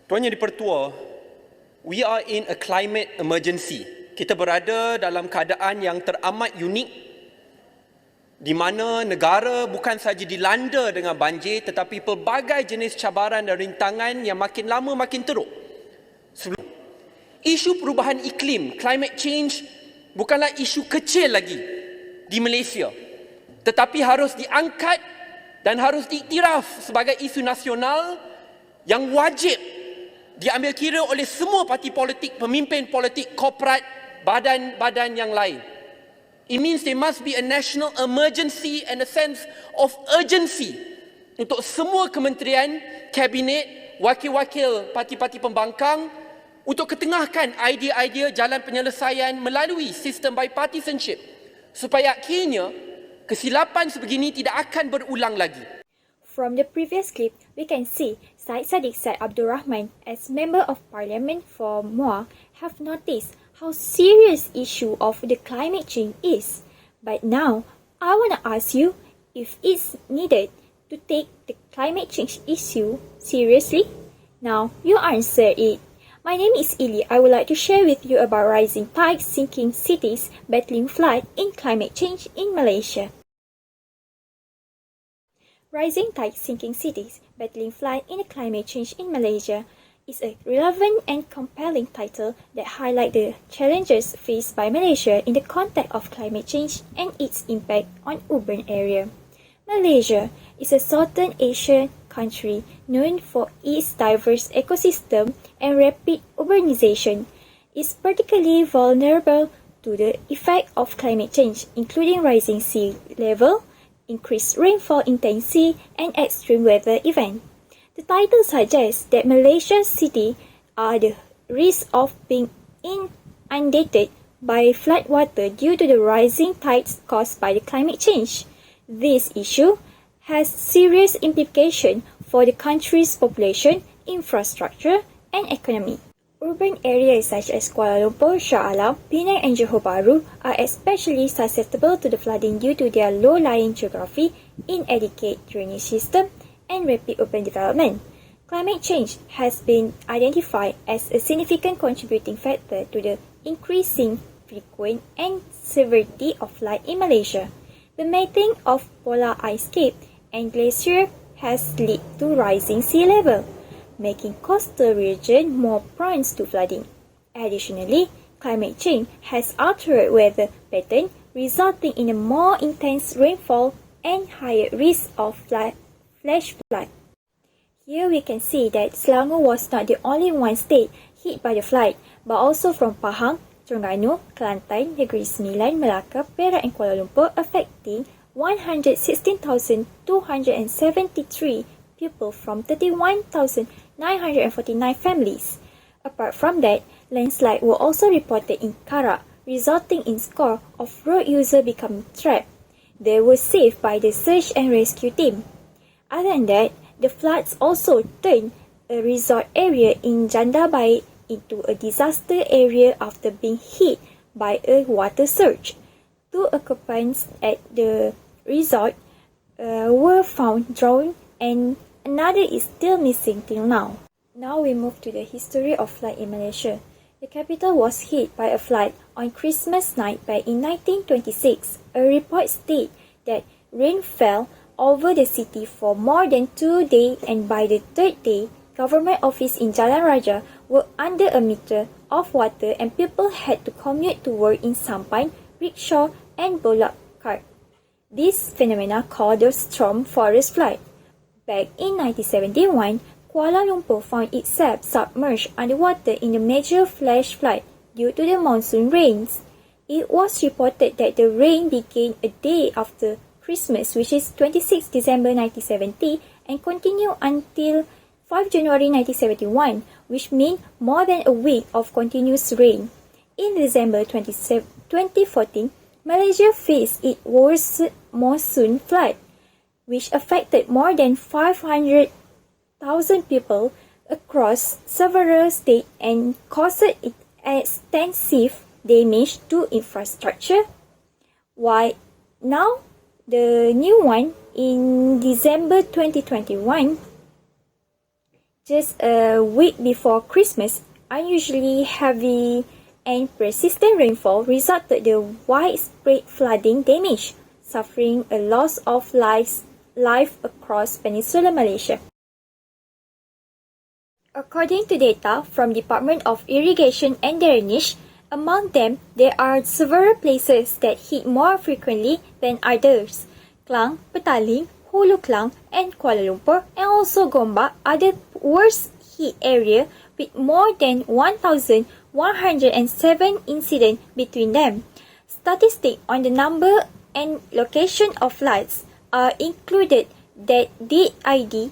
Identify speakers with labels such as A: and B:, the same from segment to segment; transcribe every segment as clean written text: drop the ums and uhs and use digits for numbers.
A: Tuan Yang Dipertua, we are in a climate emergency. Kita berada dalam keadaan yang teramat unik di mana negara bukan sahaja dilanda dengan banjir tetapi pelbagai jenis cabaran dan rintangan yang makin lama makin teruk. Isu perubahan iklim, climate change, bukanlah isu kecil lagi di Malaysia, tetapi harus diangkat dan harus diiktiraf sebagai isu nasional yang wajib diambil kira oleh semua parti politik, pemimpin politik, korporat, badan-badan yang lain. It means there must be a national emergency and a sense of urgency untuk semua kementerian, kabinet, wakil-wakil parti-parti pembangkang untuk ketengahkan idea-idea jalan penyelesaian melalui sistem bipartisanship supaya akhirnya kesilapan sebegini tidak akan berulang lagi.
B: From the previous clip, we can see Syed Saddiq Syed Abdul Rahman, as Member of Parliament for Muar, have noticed how serious issue of the climate change is. But now, I want to ask you if it's needed to take the climate change issue seriously. Now, you answer it. My name is Ili. I would like to share with you about rising tides, sinking cities, battling flood in climate change in Malaysia. Rising tides, sinking cities, battling flood in the climate change in Malaysia is a relevant and compelling title that highlights the challenges faced by Malaysia in the context of climate change and its impact on urban area. Malaysia is a Southeast Asian country known for its diverse ecosystem and rapid urbanization. It's particularly vulnerable to the effect of climate change, including rising sea level, increased rainfall intensity, and extreme weather events. The title suggests that Malaysia's cities are at the risk of being inundated by floodwater due to the rising tides caused by the climate change. This issue has serious implications for the country's population, infrastructure, and economy. Urban areas such as Kuala Lumpur, Shah Alam, Penang and Johor Bahru are especially susceptible to the flooding due to their low-lying geography, inadequate drainage system, and rapid urban development. Climate change has been identified as a significant contributing factor to the increasing frequency and severity of flood in Malaysia. The melting of polar ice caps and glaciers has led to rising sea level, making coastal regions more prone to flooding. Additionally, climate change has altered weather patterns, resulting in a more intense rainfall and higher risk of flash flood. Here we can see that Selangor was not the only one state hit by the flood, but also from Pahang, Terengganu, Kelantan, Negeri Sembilan, Melaka, Perak and Kuala Lumpur, affecting 116,273 people from 31,949 families. Apart from that, landslides were also reported in Karak, resulting in scores of road users becoming trapped. They were saved by the search and rescue team. Other than that, the floods also turned a resort area in Jandabai into a disaster area after being hit by a water surge. 2 occupants at the resort were found drowned and another is still missing till now. Now we move to the history of flood in Malaysia. The capital was hit by a flood on Christmas night back in 1926. A report states that rain fell over the city for more than 2 days, and by the 3rd day, government offices in Jalan Raja were under a meter of water and people had to commute to work in sampan, rickshaw and bullock cart. This phenomena called the storm forest flood. Back in 1971, Kuala Lumpur found itself submerged underwater in a major flash flood due to the monsoon rains. It was reported that the rain began a day after Christmas, which is 26 December 1970, and continue until 5 January 1971, which means more than a week of continuous rain. In December 2014, Malaysia faced its worst monsoon flood, which affected more than 500,000 people across several states and caused extensive damage to infrastructure. While now, the new one in December 2021, just a week before Christmas, unusually heavy and persistent rainfall resulted in widespread flooding damage, suffering a loss of life across Peninsular Malaysia. According to data from Department of Irrigation and Drainage, among them, there are several places that hit more frequently than others. Klang, Petaling, Hulu Klang, and Kuala Lumpur, and also Gombak are the worst hit area with more than 1,107 incidents between them. Statistics on the number and location of floods are included that DID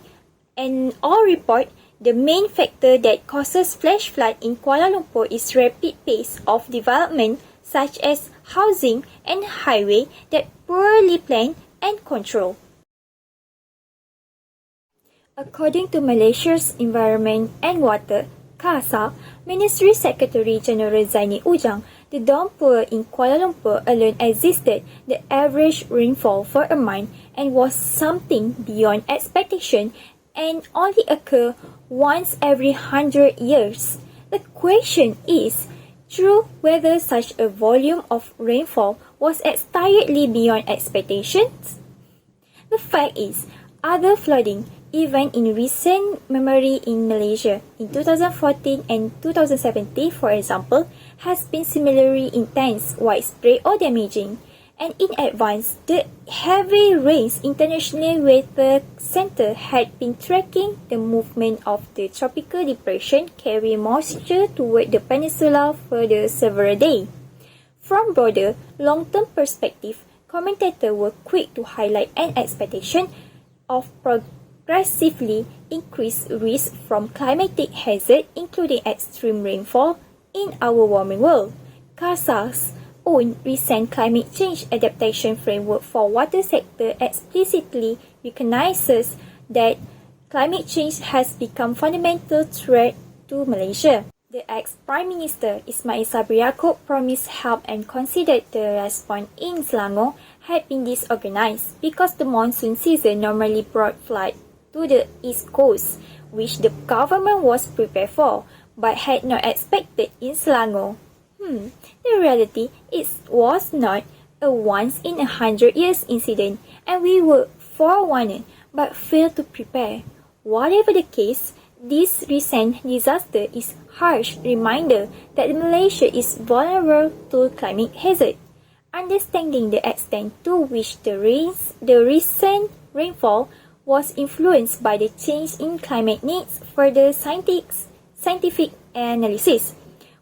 B: and all report the main factor that causes flash flood in Kuala Lumpur is rapid pace of development such as housing and highway that poorly planned and controlled. According to Malaysia's Environment and Water, KASA, Ministry Secretary General Zaini Ujang, the downpour in Kuala Lumpur alone exceeded the average rainfall for a month and was something beyond expectation and only occur once every 100 years. The question is, true whether such a volume of rainfall was entirely beyond expectations? The fact is, other flooding, even in recent memory in Malaysia, in 2014 and 2017, for example, has been similarly intense, widespread or damaging. And in advance, the heavy rains International Weather Centre had been tracking the movement of the tropical depression carrying moisture toward the peninsula for the several days. From broader, long-term perspective, commentators were quick to highlight an expectation of progressively increased risk from climatic hazard, including extreme rainfall, in our warming world. KASA's own recent climate change adaptation framework for water sector explicitly recognizes that climate change has become fundamental threat to Malaysia. The ex-Prime Minister Ismail Sabri Yaakob promised help and considered the response in Selangor had been disorganized because the monsoon season normally brought flood to the east coast, which the government was prepared for, but had not expected in Selangor. The reality was not a once-in-100 years incident, and we were forewarned but failed to prepare. Whatever the case, this recent disaster is harsh reminder that Malaysia is vulnerable to climate hazard. Understanding the extent to which the recent rainfall was influenced by the change in climate needs further scientific analysis.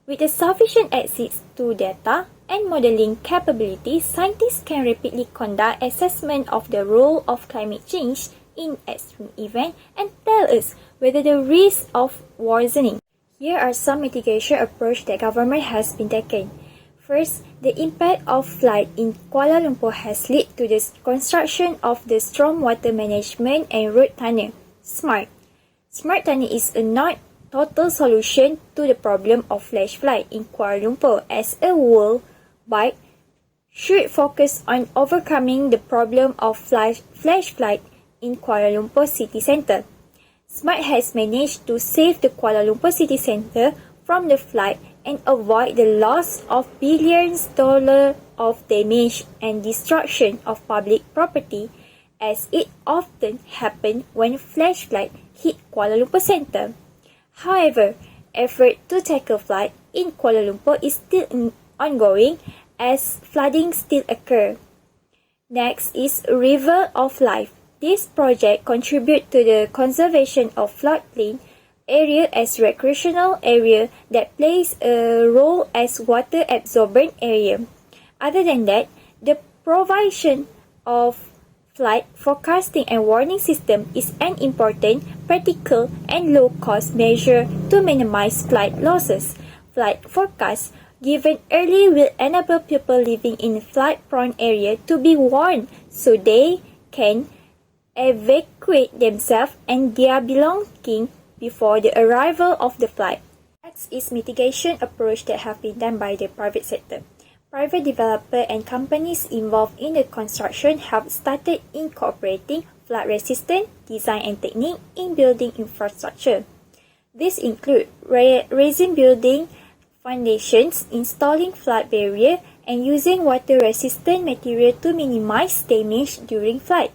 B: With a sufficient access to data and modeling capabilities, scientists can rapidly conduct assessment of the role of climate change in extreme events and tell us whether the risk of worsening. Here are some mitigation approaches that government has been taken. First, the impact of flood in Kuala Lumpur has led to the construction of the stormwater management and road tunnel, SMART. SMART tunnel is a not total solution to the problem of flash flood in Kuala Lumpur, as a worldwide should focus on overcoming the problem of flash flood in Kuala Lumpur city centre. SMART has managed to save the Kuala Lumpur city centre from the flood and avoid the loss of billions dollars of damage and destruction of public property, as it often happened when flash flood hit Kuala Lumpur centre. However, effort to tackle flood in Kuala Lumpur is still ongoing as flooding still occurs. Next is River of Life. This project contributes to the conservation of floodplain area as recreational area that plays a role as water absorbent area. Other than that, the provision of Flood forecasting and warning system is an important, practical, and low-cost measure to minimize flood losses. Flood forecasts given early will enable people living in flood-prone area to be warned so they can evacuate themselves and their belongings before the arrival of the flood. Next is mitigation approach that have been done by the private sector. Private developer and companies involved in the construction have started incorporating flood-resistant design and technique in building infrastructure. These include raising building foundations, installing flood barrier, and using water-resistant material to minimize damage during flood.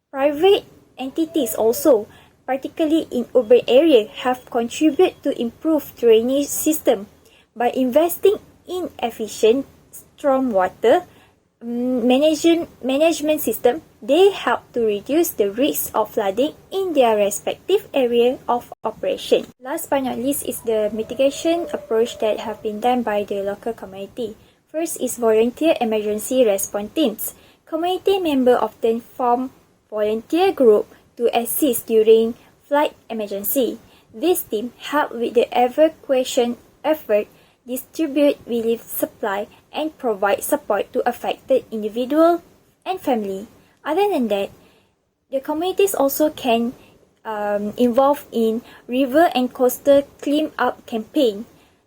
B: Private entities also, particularly in urban areas, have contributed to improve drainage system by investing in efficient stormwater management system. They help to reduce the risk of flooding in their respective area of operation. Last but not least is the mitigation approach that have been done by the local community. First is volunteer emergency response teams. Community members often form volunteer group to assist during flood emergency. This team help with the evacuation effort, distribute relief supply, and provide support to affected individual and family. Other than that, the communities also can involve in river and coastal clean-up campaign.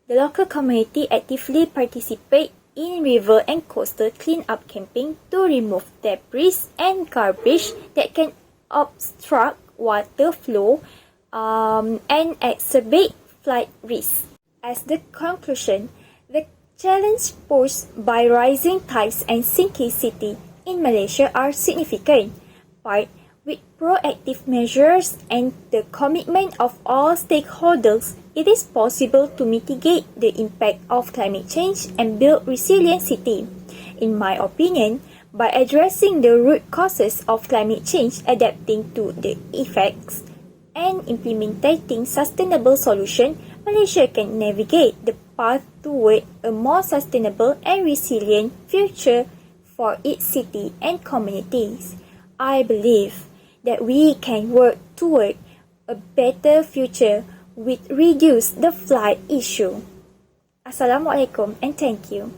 B: The local community actively participate in river and coastal clean-up campaign to remove debris and garbage that can obstruct water flow and exacerbate flood risk. As the conclusion, the challenge posed by rising tides and sinking city in Malaysia are significant, but with proactive measures and the commitment of all stakeholders, it is possible to mitigate the impact of climate change and build resilient city. In my opinion, by addressing the root causes of climate change, adapting to the effects, and implementing sustainable solutions, Malaysia can navigate the path toward a more sustainable and resilient future for its city and communities. I believe that we can work toward a better future with reduce the flood issue. Assalamualaikum and thank you.